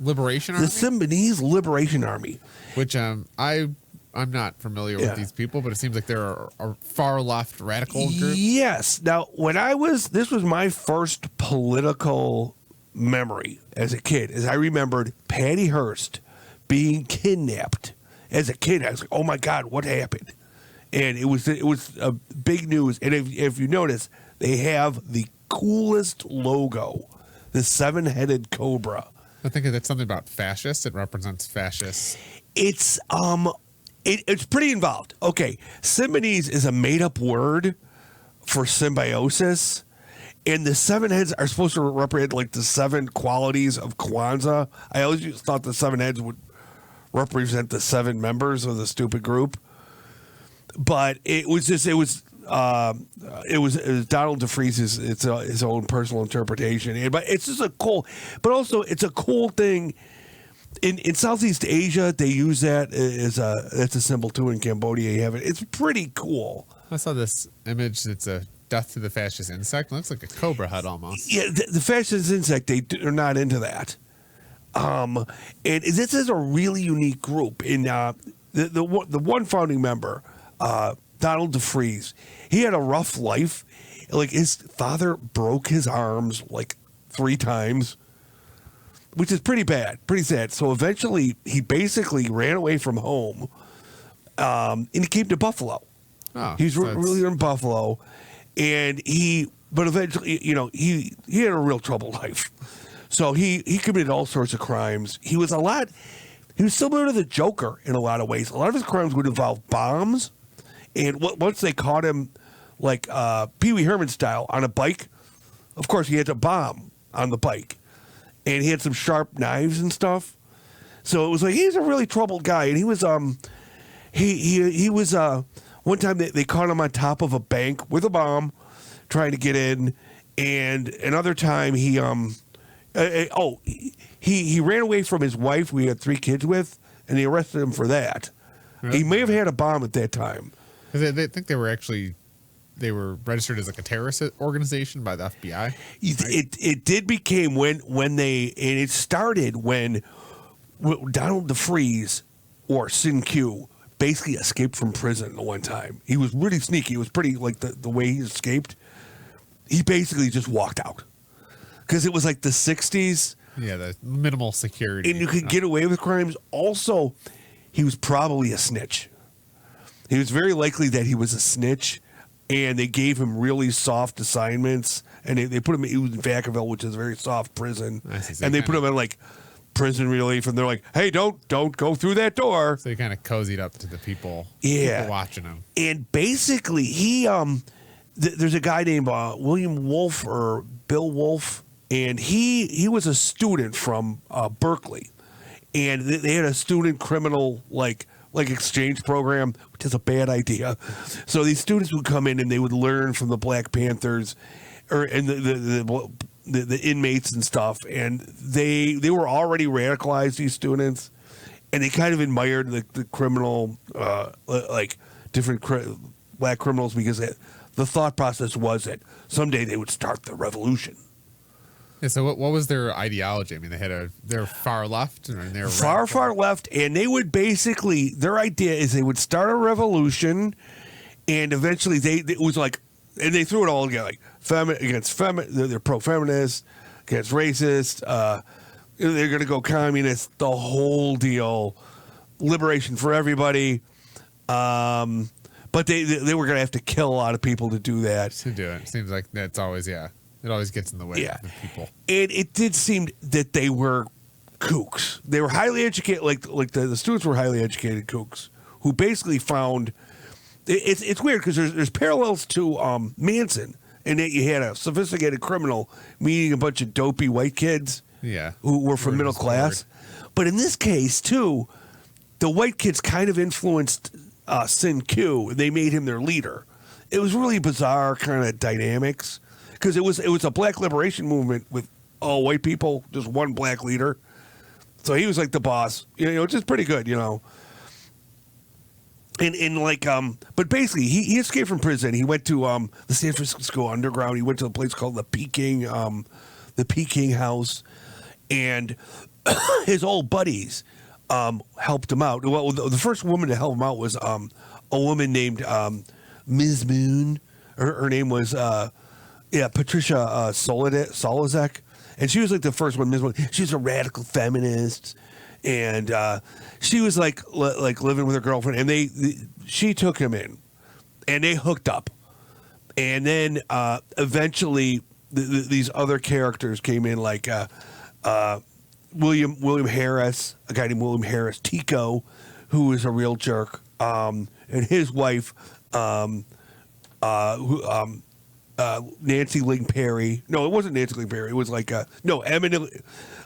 Liberation Army? The Symbionese Liberation Army. Which I'm not familiar with these people, but it seems like they're a far left radical group. Yes. Now, this was my first political memory as a kid, as I remembered Patty Hearst being kidnapped. As a kid, I was like, "Oh my God, what happened?" And it was a big news. And if you notice, they have the coolest logo, the 7-headed cobra. I think that's something about fascists. It represents fascists. It's it's pretty involved. Okay, Symbionese is a made-up word for symbiosis, and the 7 heads are supposed to represent like the 7 qualities of Kwanzaa. I always just thought the 7 heads would represent the 7 members of the stupid group, but it was Donald DeFreeze's his own personal interpretation. But it's just but also it's a cool thing. In Southeast Asia, they use that that's a symbol too. In Cambodia, you have it. It's pretty cool. I saw this image. It's a death to the fascist insect. It looks like a cobra head almost. Yeah, the fascist insect, they're not into that. And this is a really unique group. In the one founding member, Donald DeFreeze, he had a rough life. Like his father broke his arms like 3 times, which is pretty bad, pretty sad. So eventually, he basically ran away from home, and he came to Buffalo. Oh, He's really in Buffalo, and but eventually, he had a real troubled life. So he committed all sorts of crimes. He was similar to the Joker in a lot of ways. A lot of his crimes would involve bombs, and once they caught him, like Pee Wee Herman style, on a bike, of course he had a bomb on the bike, and he had some sharp knives and stuff. So it was like he's a really troubled guy, and he was he was one time they caught him on top of a bank with a bomb, trying to get in, and another time he ran away from his wife we had 3 kids with, and they arrested him for that. Really? He may have had a bomb at that time. They think they were registered as like a terrorist organization by the FBI. Right? It did became when it started when Donald DeFreeze or Sin Q basically escaped from prison the one time. He was really sneaky. It was pretty like the way he escaped. He basically just walked out. Because it was like the 60s. Yeah, the minimal security. And you could get away with crimes. Also, he was probably a snitch. He was very likely that he was a snitch, and they gave him really soft assignments. And they put him in Vacaville, which is a very soft prison. And they put him in like prison relief, and they're like, hey, don't go through that door. So he kind of cozied up to the people, watching him. And basically, there's a guy named William Wolf or Bill Wolf, and he was a student from Berkeley, and they had a student criminal like exchange program, which is a bad idea. So these students would come in and they would learn from the Black Panthers, and the inmates and stuff, and they were already radicalized, these students, and they kind of admired the criminal different black criminals because the thought process was that someday they would start the revolution. Yeah, so what was their ideology? I mean, they're far left, or they're far left, and they would basically, their idea is they would start a revolution, and eventually it was like, and they threw it all together, like they're pro-feminist, against racist, they're going to go communist, the whole deal, liberation for everybody, but they were going to have to kill a lot of people to do that. To do it. Seems like that's always, it always gets in the way of people. And it did seem that they were kooks. They were highly educated, like the students were highly educated kooks who basically found it's weird because there's parallels to Manson, and that you had a sophisticated criminal meeting a bunch of dopey white kids who were from middle class. But in this case too, the white kids kind of influenced Sin Q. They made him their leader. It was really bizarre kind of dynamics. Because it was a black liberation movement with all white people, just one black leader. So he was like the boss, which is pretty good, And like, but basically he escaped from prison. He went to the San Francisco Underground. He went to a place called the Peking House, and his old buddies helped him out. Well, the first woman to help him out was a woman named Ms. Moon. Her name was Patricia Solozek, and she was like the first one. Ms. Moon. She was a radical feminist, and she was like living with her girlfriend, and she took him in, and they hooked up, and then eventually these other characters came in, like William Harris, a guy named William Harris, Tico, who was a real jerk, and his wife, Nancy Ling Perry. No, it wasn't Nancy Ling Perry. It was like Emily,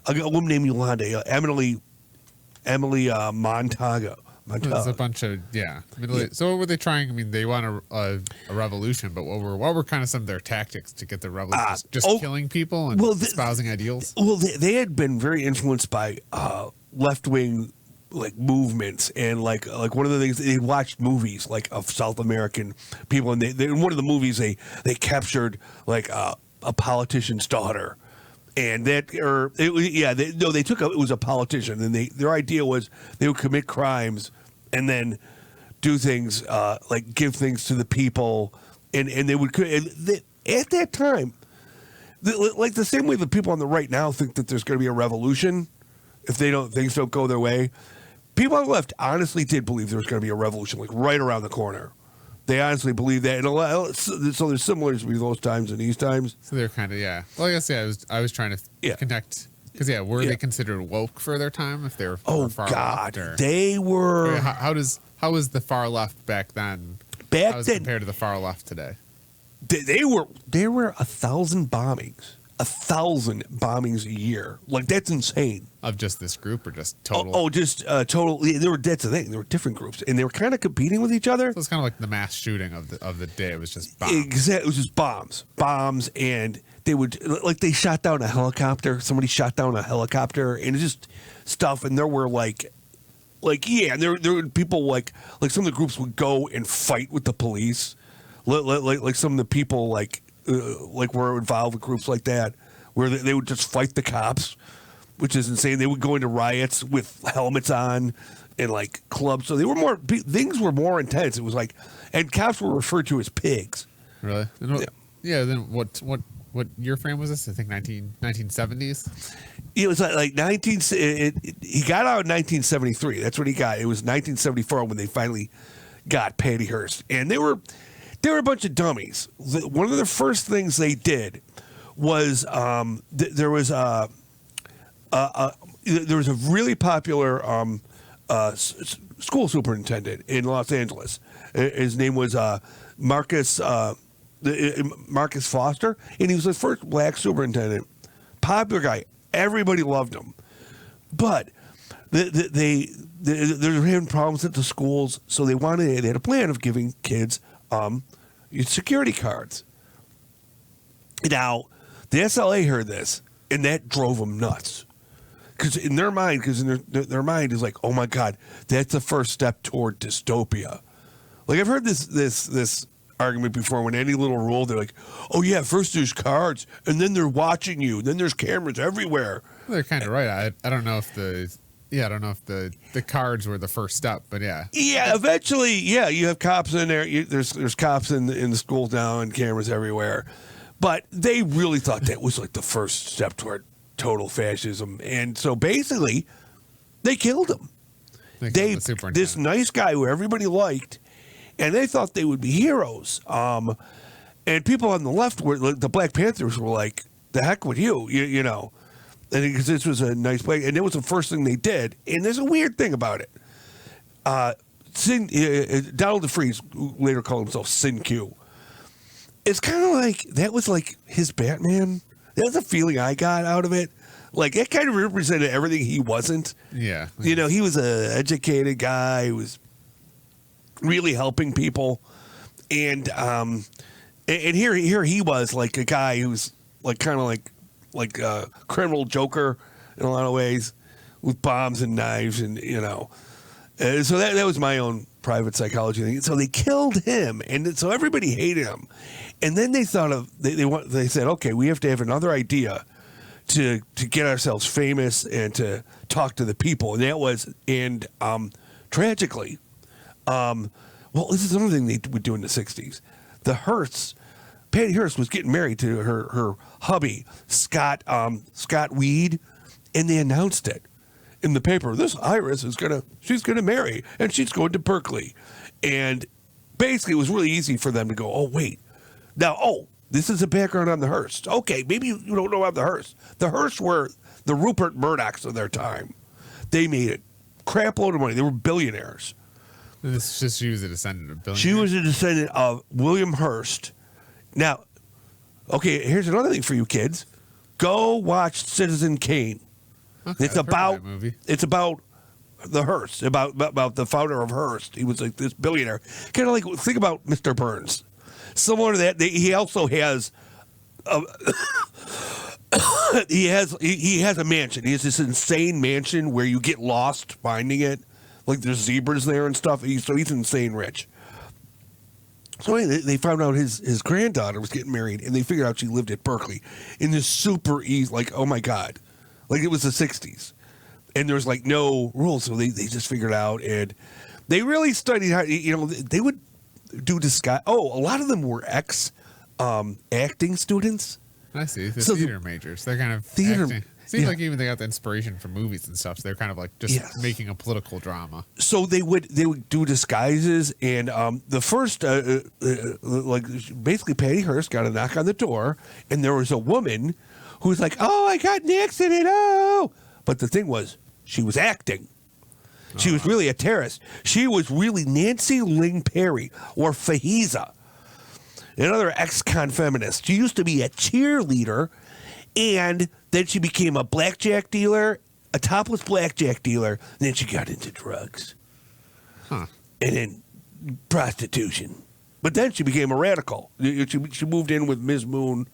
a woman named Yolanda, Emily Montaga. There's a bunch of So what were they trying? I mean, they want a revolution, but what were kind of some of their tactics to get the revolution? Just killing people and espousing ideals. Well, they had been very influenced by left wing like movements, and like one of the things, they watched movies like of South American people, and they in one of the movies they captured like a politician's daughter. And they took it was a politician, and their idea was they would commit crimes and then do things like give things to the people, and they would at that time, like the same way the people on the right now think that there's going to be a revolution if things don't go their way. People on the left honestly did believe there was going to be a revolution, like right around the corner. They honestly believe that, and so there's similarities between those times and these times. So they're kind of Well, I guess I was trying to connect because were they considered woke for their time if they were far left? Or, they were. How was the far left back then? How was it compared to the far left today? There were 1,000 bombings. 1,000 bombings a year. Like, that's insane. Of just this group or just total? Total. That's the thing. There were different groups, and they were kind of competing with each other. So it's kind of like the mass shooting of the day. It was just bombs. Exactly. It was just bombs, and they shot down a helicopter. Somebody shot down a helicopter, and just stuff. And there were and there were people like some of the groups would go and fight with the police. Like some of the people were involved with groups like that, where they would just fight the cops, which is insane. They would go into riots with helmets on and like clubs. So things were more intense. It was like, and cops were referred to as pigs. Really? Yeah. Then what year frame was this? I think 1970s. It was like 19. He got out in 1973. That's what he got. It was 1974 when they finally got Patty Hearst, and they were a bunch of dummies. One of the first things they did was there was a really popular school superintendent in Los Angeles. His name was Marcus Foster, and he was the first black superintendent. Popular guy, everybody loved him, but they were having problems at the schools, so they had a plan of giving kids security cards. Now, the SLA heard this, and that drove them nuts. Because in their mind is like, oh my God, that's the first step toward dystopia. Like, I've heard this argument before. When any little rule, they're like, oh yeah, first there's cards, and then they're watching you, then there's cameras everywhere. Well, they're kind of right. I don't know if the cards were the first step, but yeah. Yeah, eventually, you have cops in there. There's cops in the schools now and cameras everywhere. But they really thought that was like the first step toward total fascism. And so basically, they killed him. This nice guy who everybody liked, and they thought they would be heroes. And people on the left, the Black Panthers, were like, the heck with you, you know. And because this was a nice place, and it was the first thing they did. And there's a weird thing about it. Donald DeFreeze later called himself Sin Q. It's kind of like, that was like his Batman. That's the feeling I got out of it. Like, it kind of represented everything he wasn't. Yeah. You know, he was an educated guy who was really helping people. And here he was like a guy who's like kind of like a criminal Joker in a lot of ways, with bombs and knives, and you know. So that was my own private psychology thing. So they killed him, and so everybody hated him. And then they thought they said, okay, we have to have another idea to get ourselves famous and to talk to the people. And that was, and tragically, well, this is another thing they would do in the 60s. The Hearsts, Patty Hearst was getting married to her hubby, Scott Weed, and they announced it in the paper. This Iris she's gonna marry, and she's going to Berkeley. And basically, it was really easy for them to go, oh, wait. Now, this is a background on the Hearsts. Okay, maybe you don't know about the Hearsts. The Hearsts were the Rupert Murdochs of their time. They made a crap load of money. They were billionaires. She was a descendant of billionaires? She was a descendant of William Hearst. Now, okay, here's another thing for you kids. Go watch Citizen Kane. Okay, it's about the Hearst, about the founder of Hearst. He was like this billionaire. Kind of like, think about Mr. Burns. Similar to that, he also has he has a mansion. He has this insane mansion where you get lost finding it. Like there's zebras there and stuff. So he's insane rich. So anyway, they found out his granddaughter was getting married, and they figured out she lived at Berkeley in this super easy, like, oh my God. Like it was the 60s. And there was like no rules. So they just figured out, and they really studied how, they would do disguise. Oh, a lot of them were acting students. I see. The theater majors. They're kind of acting. Seems like even they got the inspiration from movies and stuff. So they're kind of like just making a political drama. So they would do disguises, and the first basically Patty Hearst got a knock on the door, and there was a woman who was like, "Oh, I got an accident." Oh, but the thing was, she was acting. She was really a terrorist. She was really Nancy Ling Perry, or Fahiza, another ex-con feminist. She used to be a cheerleader, and then she became a blackjack dealer, a topless blackjack dealer, and then she got into drugs. Huh. And then prostitution. But then she became a radical. She moved in with Ms. Moon,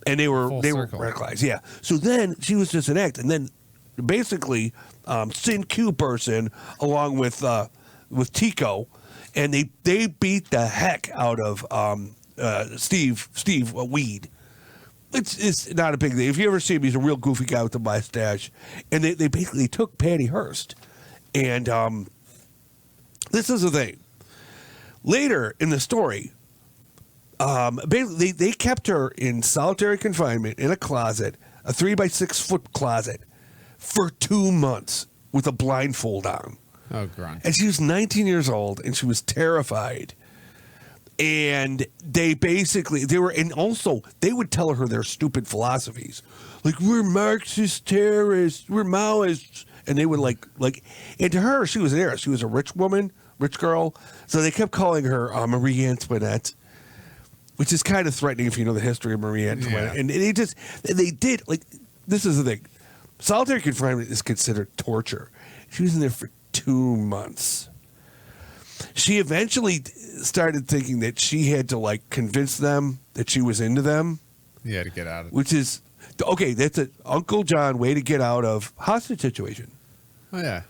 and they were radicalized. Yeah. So then she was just an act, and then basically Sin Q person along with Tico, and they beat the heck out of Steve Weed. It's not a big thing. If you ever see him, he's a real goofy guy with a mustache. And they basically took Patty Hearst. And this is the thing. Later in the story, basically they kept her in solitary confinement in a closet, a 3-by-6 foot closet, for 2 months with a blindfold on. Oh, grunt. And she was 19 years old, and she was terrified. And they would tell her their stupid philosophies. Like, we're Marxist terrorists, we're Maoists. And they would and to her, she was an heiress. She was a rich woman, rich girl. So they kept calling her Marie Antoinette, which is kind of threatening if you know the history of Marie Antoinette. Yeah. And this is the thing. Solitary confinement is considered torture. She was in there for 2 months. She eventually started thinking that she had to convince them that she was into them. Yeah, to get out of it. Which is, okay, that's an Uncle John way to get out of hostage situation. Oh, yeah.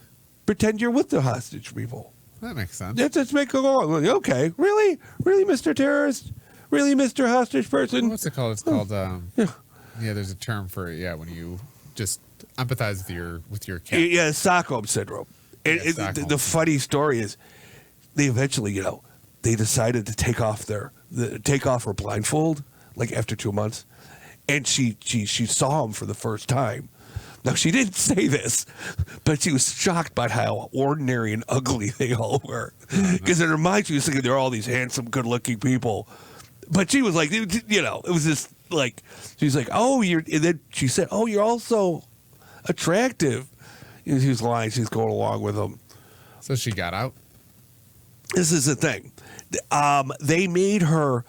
Pretend you're with the hostage people. That makes sense. Let's make it go. Okay, really? Really, Mr. Terrorist? Really, Mr. Hostage person? What's it called? It's called, there's a term for it, when you just empathize with your cat. Yeah, Stockholm syndrome. And the funny story is, they eventually, they decided to take off her blindfold, after 2 months, and she saw him for the first time. Now, she didn't say this, but she was shocked by how ordinary and ugly they all were. Because in her mind, she was thinking they're all these handsome, good-looking people. But she was like, it was just she's like, oh, and then she said, oh, you're also attractive. And she was lying. She's going along with him. So she got out? This is the thing. They made her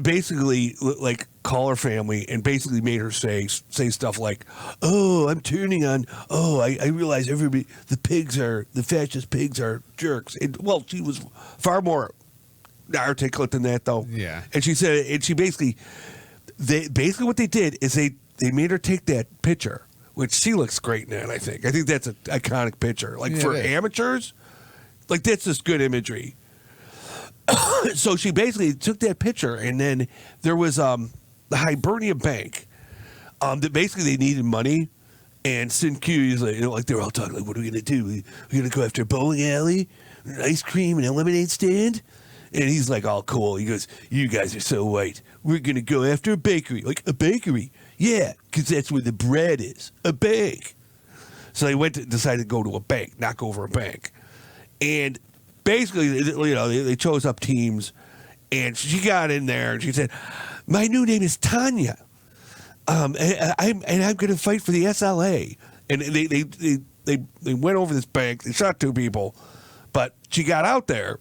basically call her family and basically made her say stuff like, oh, I'm turning on, I realize the fascist pigs are jerks. And, well, she was far more articulate than that, though. Yeah. And she said, and she basically what they did is they made her take that picture, which she looks great in that, I think. I think that's an iconic picture. For amateurs, that's just good imagery. So she basically took that picture, and then there was the Hibernia Bank That basically they needed money, and Sin Q is like they were all talking like, what are we gonna do? We're gonna go after a bowling alley, an ice cream and a lemonade stand. And he's like all cool. He goes, you guys are so white. We're going to go after a bakery. Like, a bakery? Yeah, because that's where the bread is. A bank. So they decided to go to a bank, knock over a bank. And basically, they chose up teams. And she got in there and she said, my new name is Tanya. And I'm going to fight for the SLA. And they went over this bank. They shot 2 people. But she got out there.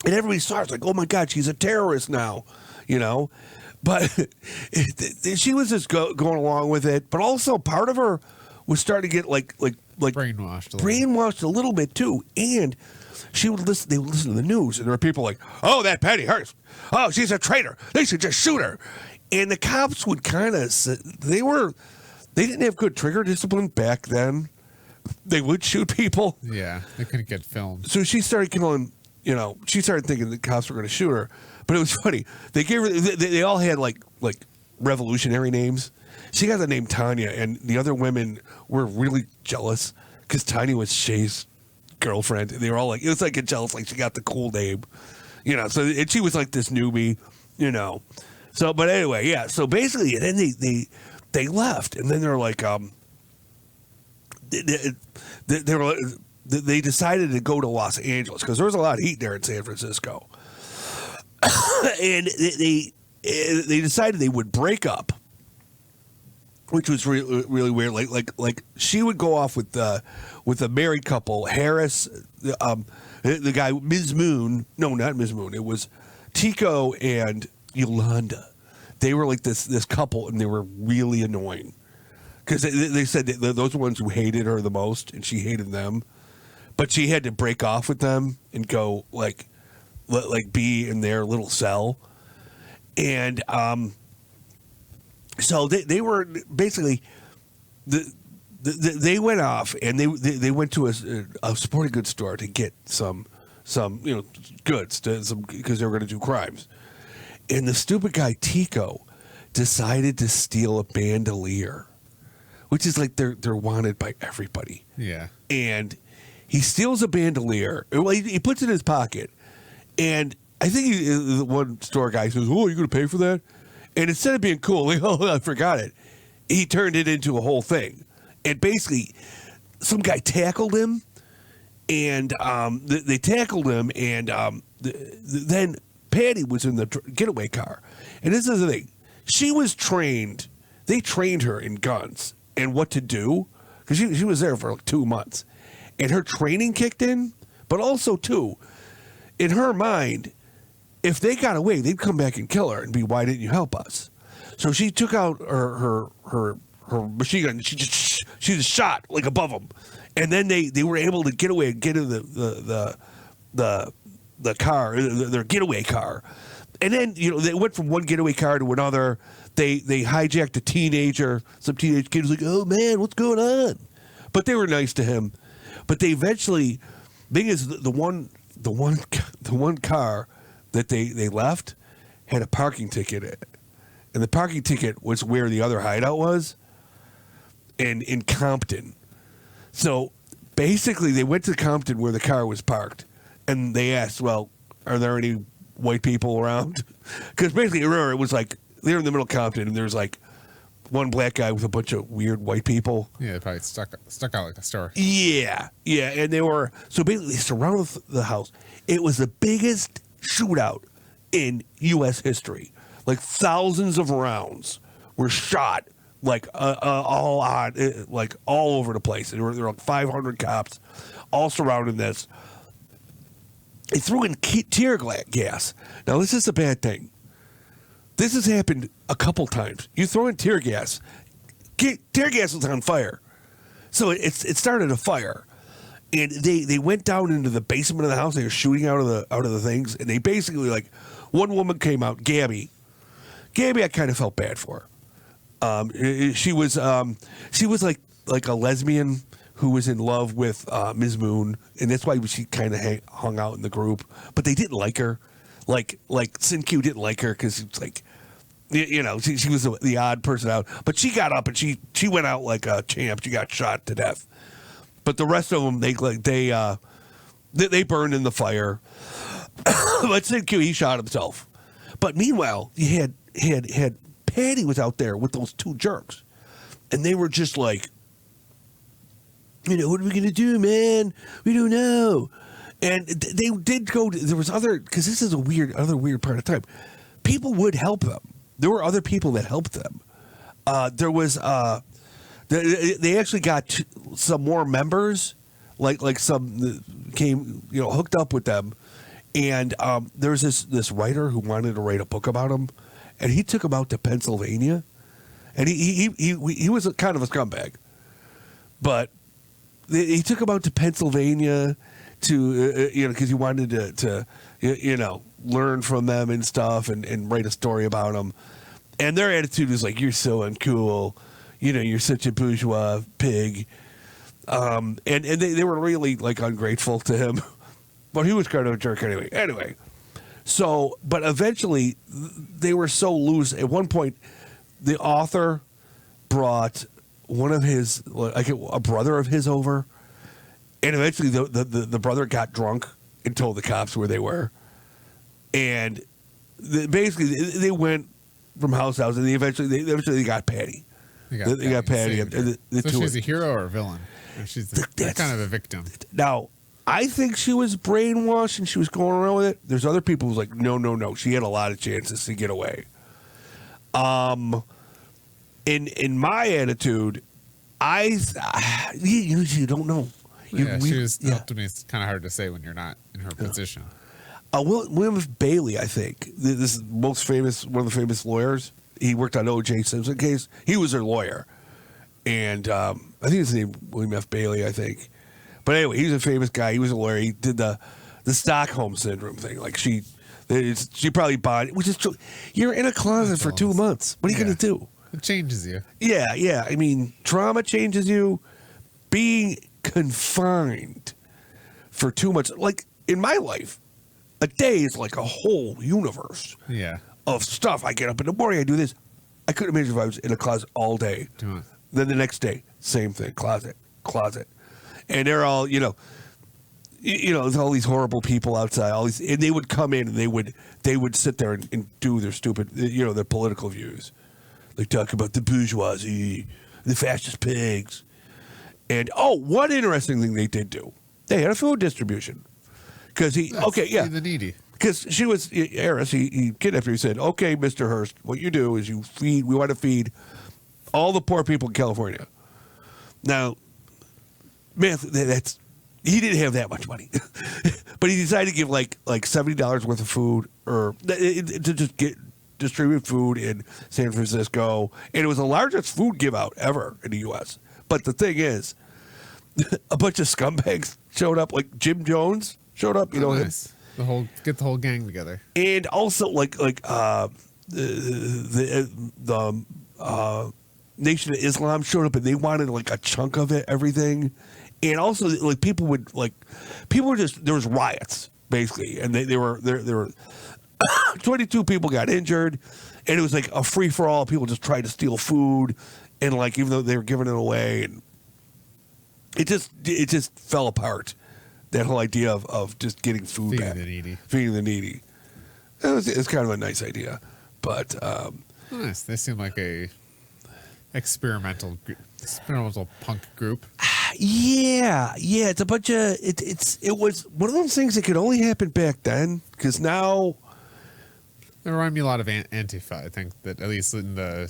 And everybody starts like, oh, my God, she's a terrorist now, But she was just going along with it. But also part of her was starting to get like brainwashed a little bit, too. And they would listen to the news. And there were people like, oh, that Patty Hearst. Oh, she's a traitor. They should just shoot her. And the cops would kind of, they didn't have good trigger discipline back then. They would shoot people. Yeah, they couldn't get filmed. So she started killing. She started thinking the cops were going to shoot her. But it was funny. They gave her. They all had like revolutionary names. She got the name Tanya, and the other women were really jealous because Tanya was Shay's girlfriend. And they were all like, it was like jealous, like she got the cool name, So and she was like this newbie, So, but anyway, yeah. So basically, and then they left, and then they're like, they were. They decided to go to Los Angeles because there was a lot of heat there in San Francisco, and they decided they would break up, which was really weird. Like she would go off with a married couple, Harris, the guy Ms. Moon. No, not Ms. Moon. It was Tico and Yolanda. They were like this couple, and they were really annoying because they said that those were the ones who hated her the most, and she hated them. But she had to break off with them and go like be in their little cell, and so they were basically they went off and they went to a sporting goods store to get some goods because they were going to do crimes, and the stupid guy Tico decided to steal a bandolier, which is like they're wanted by everybody. Yeah, and he steals a bandolier. Well, he puts it in his pocket. And I think the one store guy says, oh, you're going to pay for that? And instead of being cool, like, oh, I forgot it, he turned it into a whole thing. And basically, some guy tackled him. And they tackled him. And then Patty was in the getaway car. And this is the thing. She was trained. They trained her in guns and what to do. Because she was there for like 2 months. And her training kicked in, but also, too, in her mind, if they got away, they'd come back and kill her and be, why didn't you help us? So she took out her machine gun. She just shot, like, above them. And then they were able to get away and get in the car, their getaway car. And then, they went from one getaway car to another. They hijacked a teenager. Some teenage kid was like, oh, man, what's going on? But they were nice to him. But they eventually, thing is, the one car that they left had a parking ticket in it, and the parking ticket was where the other hideout was, and in Compton. So basically, they went to Compton where the car was parked, and they asked, "Well, are there any white people around?" Because basically, remember, it was like they're in the middle of Compton, and there's like one black guy with a bunch of weird white people. Yeah, they probably stuck out like a store. Yeah, and they were so basically they surrounded the house. It was the biggest shootout in U.S. history. Like thousands of rounds were shot, like all over the place. There were like 500 cops, all surrounding this. They threw in tear gas. Now this is a bad thing. This has happened a couple times. You throw in tear gas. Tear gas was on fire. So it started a fire. And they went down into the basement of the house. They were shooting out of the things. And they basically, like, one woman came out, Gabby. Gabby, I kind of felt bad for her. She was like a lesbian who was in love with Ms. Moon. And that's why she kind of hung out in the group. But they didn't like her. Like Sin Q didn't like her because it's like She was the odd person out, but she got up and she went out like a champ. She got shot to death, but the rest of them they burned in the fire. But Sid Q, he shot himself. But meanwhile, you had Patty was out there with those two jerks, and they were just like, what are we gonna do, man? We don't know. And they did go. There was because this is other weird part of time. People would help them. There were other people that helped them. There was they actually got some more members, like some that came hooked up with them. And there was this writer who wanted to write a book about him, and he took him out to Pennsylvania, and he was kind of a scumbag, but he took him out to Pennsylvania to because he wanted to learn from them and stuff and write a story about them, and their attitude was like, you're so uncool, you're such a bourgeois pig, and they were really like ungrateful to him. But he was kind of a jerk anyway. So, but eventually they were so loose. At one point, the author brought one of his, a brother of his over, and eventually the brother got drunk and told the cops where they were. And basically they went from house to house, and eventually they got Patty. They got Patty. So she's a hero or a villain? Or she's kind of a victim. Now, I think she was brainwashed and she was going around with it. There's other people who's like, no. She had a lot of chances to get away. In my attitude, you don't know. To me, it's kind of hard to say when you're not in her position. William Bailey, I think, this is one of the famous lawyers. He worked on O.J. Simpson case. He was her lawyer, and I think his name William F. Bailey, I think. But anyway, he's a famous guy. He was a lawyer. He did the Stockholm syndrome thing. Like she probably bought it, which is true. You're in a closet for 2 months. What are you going to do? It changes you. Yeah. I mean, trauma changes you. Being confined for 2 months, like in my life, a day is like a whole universe. Yeah. Of stuff. I get up in the morning. I do this. I couldn't imagine if I was in a closet all day. Then the next day, same thing. Closet. And they're all, there's all these horrible people outside. And they would come in and they would sit there and do their stupid, their political views. They talk about the bourgeoisie, the fascist pigs. And one interesting thing they did do, they had a food distribution. Because the needy. Because she was heiress, he kidnapped her. He said, "Okay, Mr. Hearst, what you do is we want to feed all the poor people in California." Now, man, he didn't have that much money, but he decided to give like $70 worth of food to just distribute food in San Francisco, and it was the largest food give out ever in the U.S. But the thing is, a bunch of scumbags showed up, like Jim Jones showed up. Nice. Get the whole gang together, and also the Nation of Islam showed up, and they wanted like a chunk of everything. And also, like people were just, there was riots basically, and there were 22 people got injured, and it was like a free for all. People just tried to steal food, and like even though they were giving it away, and it just fell apart. That whole idea of just getting food back, feeding the needy. It's kind of a nice idea, but nice. They seem like a experimental punk group. Yeah. It's a bunch of it was one of those things that could only happen back then, because now they remind me a lot of Antifa. I think that at least in the,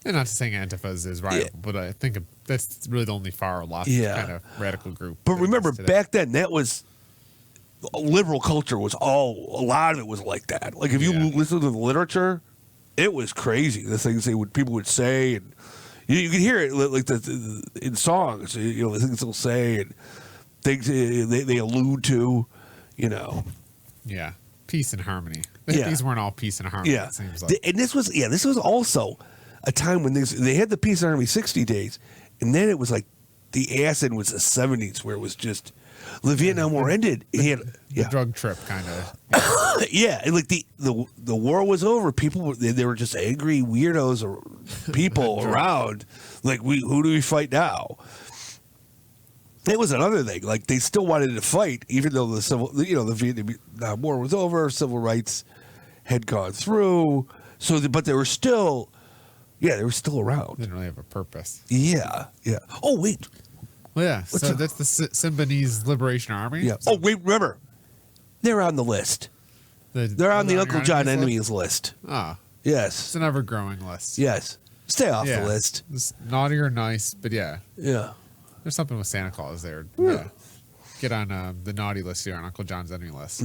and not saying Antifa is right, but I think that's really the only far left kind of radical group. But remember, back then, that was liberal culture was a lot of it was like that. Like if you listen to the literature, it was crazy. The things people would say, and you could hear it like in songs. The things they'll say and things they allude to. Yeah, peace and harmony. These weren't all peace and harmony. Yeah, it seems like. And this was also a time when they had the Peace and Harmony 60 days, and then it was like the acid was the 70s, where it was just The Vietnam War ended. He had the drug trip kind of. Yeah, and like the war was over. People they were just angry weirdos or people around. Like who do we fight now? It was another thing. Like they still wanted to fight, even though the Vietnam War was over. Civil rights had gone through. So, but they were still around. Didn't really have a purpose. Yeah. Oh wait. Well, yeah. So that's the Symbionese Liberation Army. Yeah. So, oh wait, remember, they're on the list. They're on the Uncle John enemies list. Ah. Yes. It's an ever-growing list. Yes. Stay off the list. It's naughty or nice, but yeah. Yeah. There's something with Santa Claus there. Yeah. Get on the naughty list here on Uncle John's enemy list.